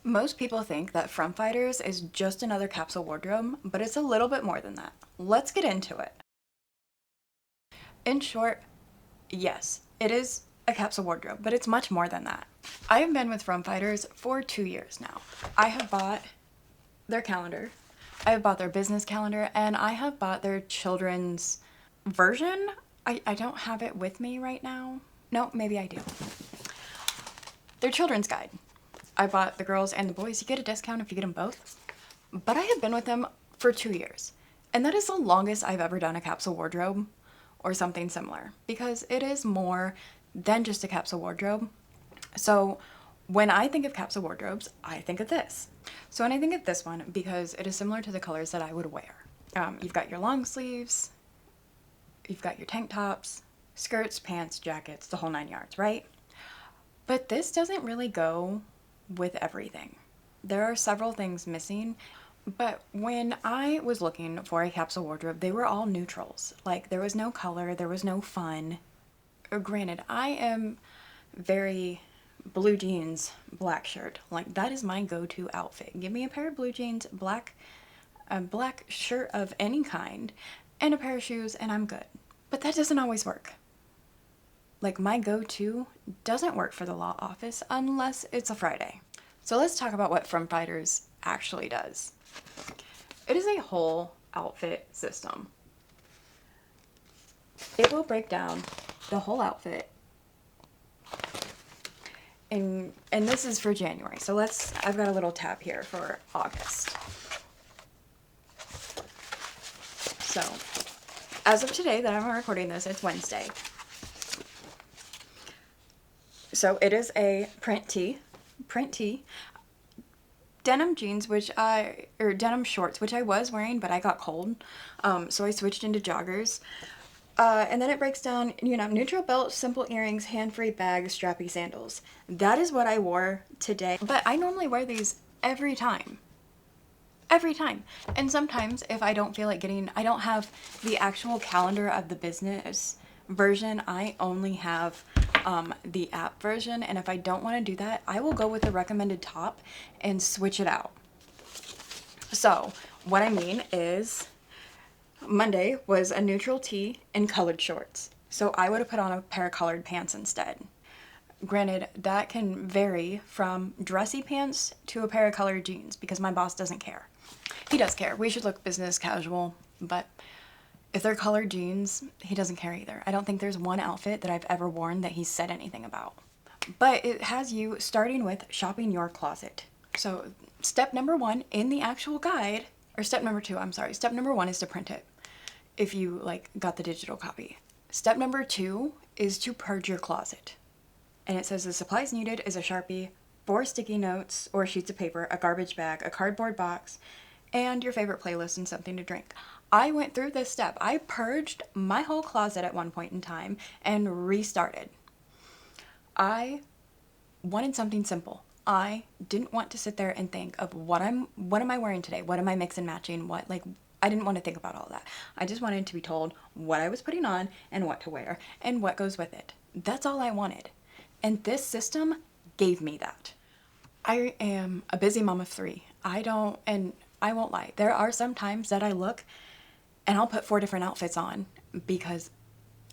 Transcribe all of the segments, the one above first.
Most people think that Frump Fighters is just another capsule wardrobe, but it's a little bit more than that. Let's get into it. In short, yes, it is a capsule wardrobe, but it's much more than that. I have been with Frump Fighters for 2 years now. I have bought their calendar, I have bought their business calendar, and I have bought their children's version. I don't have it with me right now. No, maybe I do. Their children's guide. I bought the girls and the boys. You get a discount if you get them both. But I have been with them for 2 years. And that is the longest I've ever done a capsule wardrobe or something similar, because it is more than just a capsule wardrobe. So when I think of capsule wardrobes, I think of this. So when I think of this one, because it is similar to the colors that I would wear. You've got your long sleeves, you've got your tank tops, skirts, pants, jackets, the whole 9 yards, right? But this doesn't really go with everything. There are several things missing, but when I was looking for a capsule wardrobe, they were all neutrals. Like, there was no color, there was no fun. Granted, I am very blue jeans, black shirt. Like, that is my go-to outfit. Give me a pair of blue jeans, a black shirt of any kind, and a pair of shoes, and I'm good. But that doesn't always work. Like, my go-to doesn't work for the law office unless it's a Friday. So let's talk about what Frump Fighters actually does. It is a whole outfit system. It will break down the whole outfit. And this is for January. So I've got a little tab here for August. So as of today that I'm recording this, it's Wednesday. So it is a print tee, denim jeans, or denim shorts, which I was wearing, but I got cold. So I switched into joggers. And then it breaks down, neutral belt, simple earrings, hand-free bag, strappy sandals. That is what I wore today. But I normally wear these every time. Every time. And sometimes if I don't feel like I don't have the actual calendar of the business version, I only have the app version, and if I don't want to do that, I will go with the recommended top and switch it out. So what I mean is, Monday was a neutral tee and colored shorts, so I would have put on a pair of colored pants instead. Granted, that can vary from dressy pants to a pair of colored jeans, because my boss doesn't care. He does care. We should look business casual, but if they're colored jeans, he doesn't care either. I don't think there's one outfit that I've ever worn that he's said anything about. But it has you starting with shopping your closet. So step number one in the actual guide, or step number two, I'm sorry. Step number one is to print it if you got the digital copy. Step number two is to purge your closet. And it says the supplies needed is a Sharpie, 4 sticky notes or sheets of paper, a garbage bag, a cardboard box, and your favorite playlist and something to drink. I went through this step. I purged my whole closet at one point in time and restarted. I wanted something simple. I didn't want to sit there and think of what am I wearing today? What am I mix and matching? I didn't want to think about all that. I just wanted to be told what I was putting on and what to wear and what goes with it. That's all I wanted. And this system gave me that. I am a busy mom of 3. I won't lie. There are some times that I look and I'll put 4 different outfits on because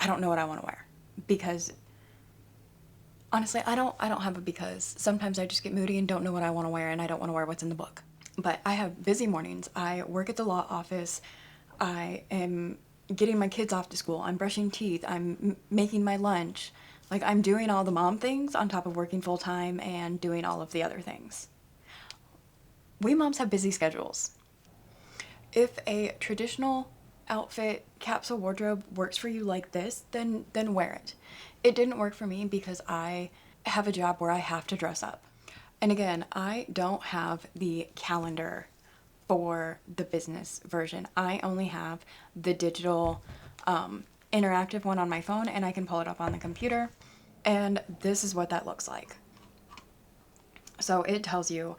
I don't know what I want to wear. Because honestly, I don't have a because. Sometimes I just get moody and don't know what I want to wear, and I don't want to wear what's in the book. But I have busy mornings. I work at the law office. I am getting my kids off to school. I'm brushing teeth. I'm making my lunch. I'm doing all the mom things on top of working full time and doing all of the other things. We moms have busy schedules. If a traditional outfit capsule wardrobe works for you like this, then wear it. It didn't work for me because I have a job where I have to dress up. And again, I don't have the calendar for the business version. I only have the digital interactive one on my phone, and I can pull it up on the computer. And this is what that looks like. So it tells you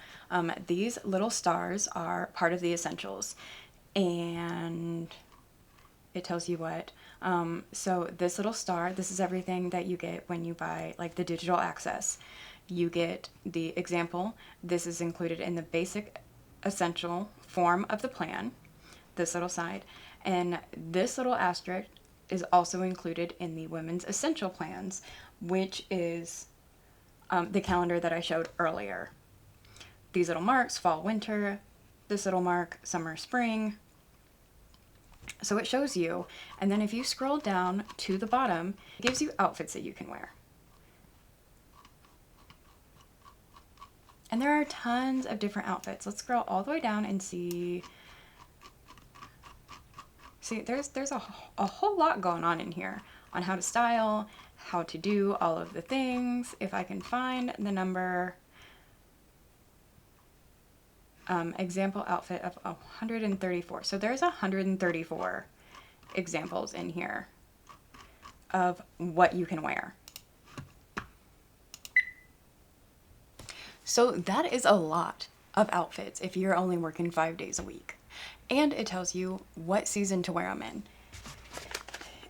these little stars are part of the essentials, and it tells you what. So this little star, this is everything that you get when you buy the digital access. you get the example. This is included in the basic essential form of the plan, this little side, and this little asterisk is also included in the women's essential plans, which is the calendar that I showed earlier. These little marks, fall, winter, this little mark, summer, spring. So it shows you, and then if you scroll down to the bottom, it gives you outfits that you can wear. And there are tons of different outfits. Let's scroll all the way down and see. See, there's a whole lot going on in here on how to style, how to do all of the things. If I can find the number, example outfit of 134. So there's 134 examples in here of what you can wear. So that is a lot of outfits if you're only working 5 days a week. And it tells you what season to wear them in.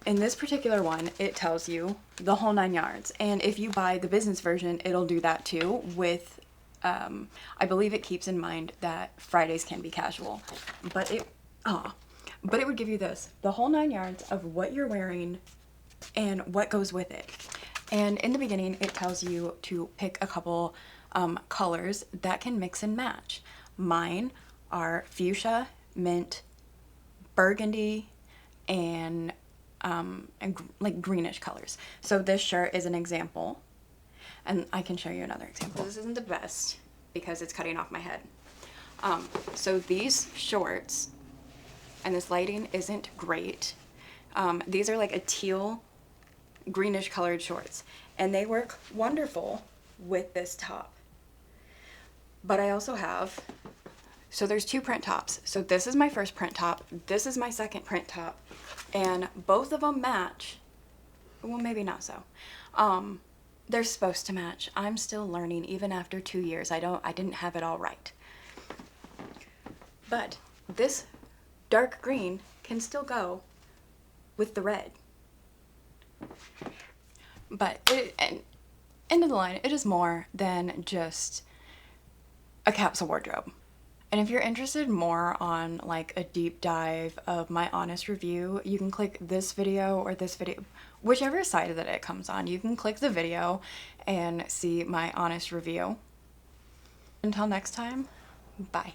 In this particular one, it tells you the whole 9 yards. And if you buy the business version, it'll do that too with, I believe it keeps in mind that Fridays can be casual. But it would give you this, the whole 9 yards of what you're wearing and what goes with it. And in the beginning, it tells you to pick a couple colors that can mix and match. Mine are fuchsia, mint, burgundy, and like greenish colors. So this shirt is an example, and I can show you another example. This isn't the best because it's cutting off my head. So these shorts, and this lighting isn't great. These are like a teal, greenish colored shorts, and they work wonderful with this top. But I also have, so there's 2 print tops. So this is my first print top, this is my second print top, and both of them match. Well, maybe not so. They're supposed to match. I'm still learning even after 2 years. I didn't have it all right. But this dark green can still go with the red. But end of the line, it is more than just a capsule wardrobe. And if you're interested more on like a deep dive of my honest review, you can click this video or this video, whichever side that it comes on. You can click the video and see my honest review. Until next time, bye.